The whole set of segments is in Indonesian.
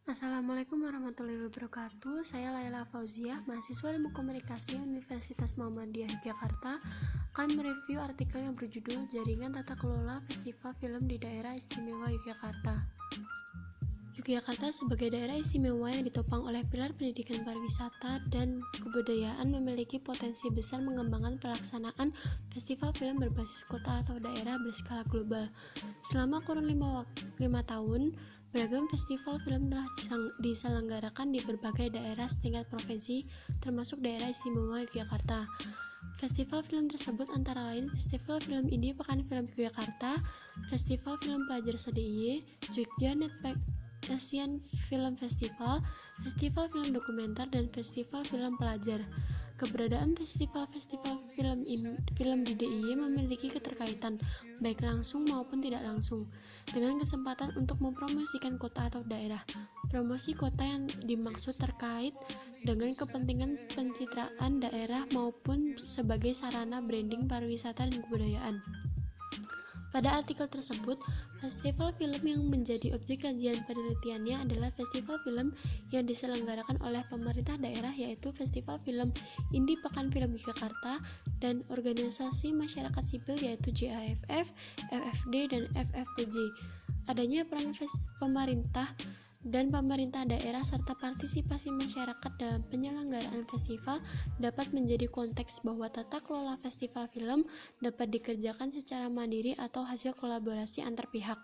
Assalamualaikum warahmatullahi wabarakatuh. Saya Laila Fauziah, mahasiswa Ilmu Komunikasi Universitas Muhammadiyah Yogyakarta, akan mereview artikel yang berjudul Jaringan Tata Kelola Festival Film di Daerah Istimewa Yogyakarta. Yogyakarta sebagai daerah istimewa yang ditopang oleh pilar pendidikan pariwisata dan kebudayaan memiliki potensi besar mengembangkan pelaksanaan festival film berbasis kota atau daerah berskala global. Selama kurun 5 tahun, beragam festival film telah diselenggarakan di berbagai daerah setingkat provinsi, termasuk daerah istimewa Yogyakarta. Festival film tersebut antara lain Festival Film Indie Pekan Film Yogyakarta, Festival Film Pelajar SDIY, Jogja Netpack Asian Film Festival, Festival Film Dokumenter, dan Festival Film Pelajar. Keberadaan festival-festival film di DIY memiliki keterkaitan, baik langsung maupun tidak langsung, dengan kesempatan untuk mempromosikan kota atau daerah. Promosi kota yang dimaksud terkait dengan kepentingan pencitraan daerah maupun sebagai sarana branding pariwisata dan kebudayaan. Pada artikel tersebut, festival film yang menjadi objek kajian penelitiannya adalah festival film yang diselenggarakan oleh pemerintah daerah, yaitu Festival Film Indie Pekan Film Yogyakarta dan organisasi masyarakat sipil yaitu JAFF, FFD, dan FFPJ. Adanya peran pemerintah dan pemerintah daerah serta partisipasi masyarakat dalam penyelenggaraan festival dapat menjadi konteks bahwa tata kelola festival film dapat dikerjakan secara mandiri atau hasil kolaborasi antar pihak.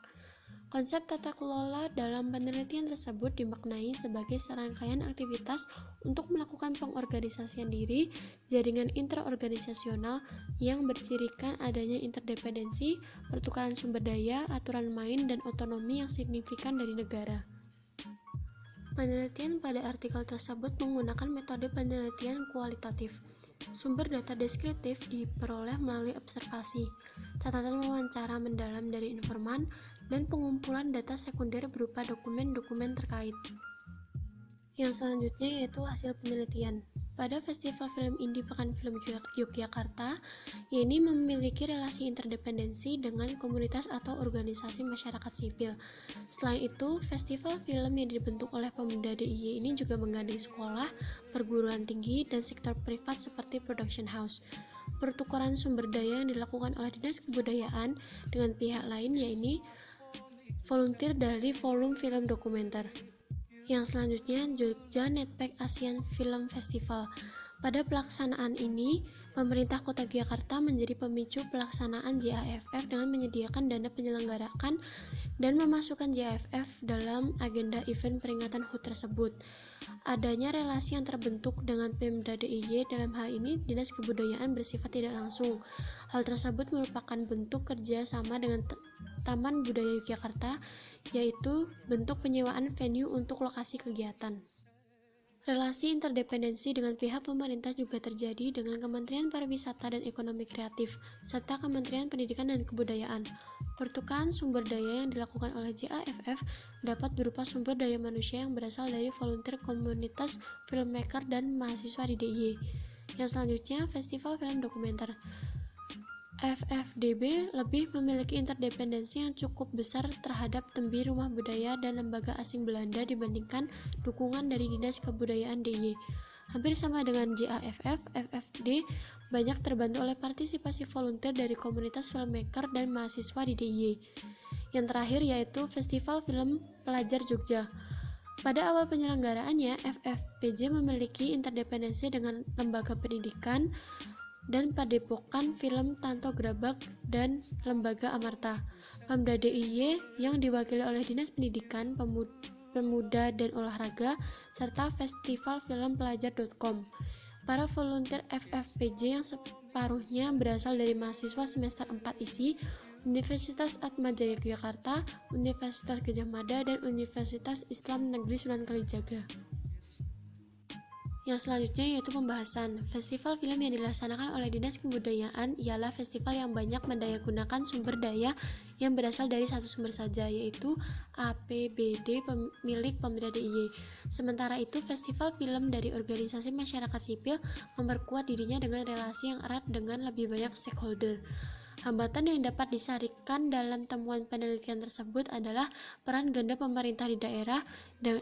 Konsep tata kelola dalam penelitian tersebut dimaknai sebagai serangkaian aktivitas untuk melakukan pengorganisasian diri, jaringan interorganisasional yang bercirikan adanya interdependensi, pertukaran sumber daya, aturan main, dan otonomi yang signifikan dari negara. Penelitian pada artikel tersebut menggunakan metode penelitian kualitatif. Sumber data deskriptif diperoleh melalui observasi, catatan wawancara mendalam dari informan, dan pengumpulan data sekunder berupa dokumen-dokumen terkait. Yang selanjutnya yaitu hasil penelitian. Pada Festival Film Indie Pekan Film Yogyakarta, YENI memiliki relasi interdependensi dengan komunitas atau organisasi masyarakat sipil. Selain itu, festival film yang dibentuk oleh pemuda DIY ini juga menggandeng sekolah, perguruan tinggi, dan sektor privat seperti production house. Pertukaran sumber daya yang dilakukan oleh Dinas Kebudayaan dengan pihak lain yaitu volunteer dari volume film dokumenter. Yang selanjutnya, Jogja Netpack Asian Film Festival. Pada pelaksanaan ini, pemerintah Kota Yogyakarta menjadi pemicu pelaksanaan JAFF dengan menyediakan dana penyelenggaraan dan memasukkan JAFF dalam agenda event peringatan HUT tersebut. Adanya relasi yang terbentuk dengan Pemda DIY, dalam hal ini Dinas Kebudayaan, bersifat tidak langsung. Hal tersebut merupakan bentuk kerja sama dengan Taman Budaya Yogyakarta, yaitu bentuk penyewaan venue untuk lokasi kegiatan. Relasi interdependensi dengan pihak pemerintah juga terjadi dengan Kementerian Pariwisata dan Ekonomi Kreatif, serta Kementerian Pendidikan dan Kebudayaan. Pertukaran sumber daya yang dilakukan oleh JAFF dapat berupa sumber daya manusia yang berasal dari volunteer komunitas filmmaker dan mahasiswa di DIY. Yang selanjutnya, Festival Film Dokumenter. FFDB lebih memiliki interdependensi yang cukup besar terhadap Tembi Rumah Budaya dan lembaga asing Belanda dibandingkan dukungan dari Dinas Kebudayaan DIY. Hampir sama dengan JAFF, FFD banyak terbantu oleh partisipasi volunteer dari komunitas filmmaker dan mahasiswa di DIY. Yang terakhir yaitu Festival Film Pelajar Jogja. Pada awal penyelenggaraannya, FFPJ memiliki interdependensi dengan lembaga pendidikan dan Padepokan Film Tanto Grabak dan Lembaga Amarta. Pemda DIY yang diwakili oleh Dinas Pendidikan, Pemuda dan Olahraga, serta Festival Film Pelajar.com. Para volunteer FFPJ yang separuhnya berasal dari mahasiswa semester 4 ISI, Universitas Atmajaya Yogyakarta, Universitas Gadjah Mada, dan Universitas Islam Negeri Sunan Kalijaga. Yang selanjutnya yaitu pembahasan. Festival film yang dilaksanakan oleh Dinas Kebudayaan ialah festival yang banyak mendayagunakan sumber daya yang berasal dari satu sumber saja, yaitu APBD milik Pemda DIY. Sementara itu, festival film dari organisasi masyarakat sipil memperkuat dirinya dengan relasi yang erat dengan lebih banyak stakeholder. Hambatan yang dapat disarikan dalam temuan penelitian tersebut adalah peran ganda pemerintah di daerah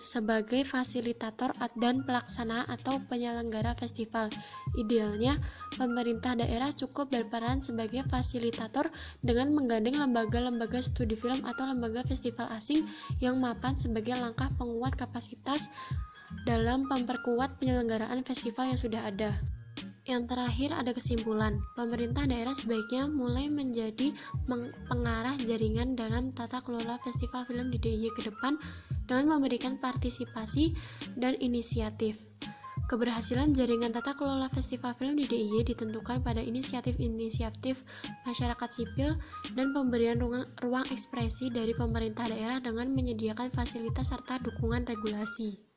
sebagai fasilitator dan pelaksana atau penyelenggara festival. Idealnya, pemerintah daerah cukup berperan sebagai fasilitator dengan menggandeng lembaga-lembaga studi film atau lembaga festival asing yang mapan sebagai langkah penguat kapasitas dalam memperkuat penyelenggaraan festival yang sudah ada. Yang terakhir ada kesimpulan, pemerintah daerah sebaiknya mulai menjadi pengarah jaringan dalam tata kelola festival film di DIY ke depan dengan memberikan partisipasi dan inisiatif. Keberhasilan jaringan tata kelola festival film di DIY ditentukan pada inisiatif-inisiatif masyarakat sipil dan pemberian ruang ekspresi dari pemerintah daerah dengan menyediakan fasilitas serta dukungan regulasi.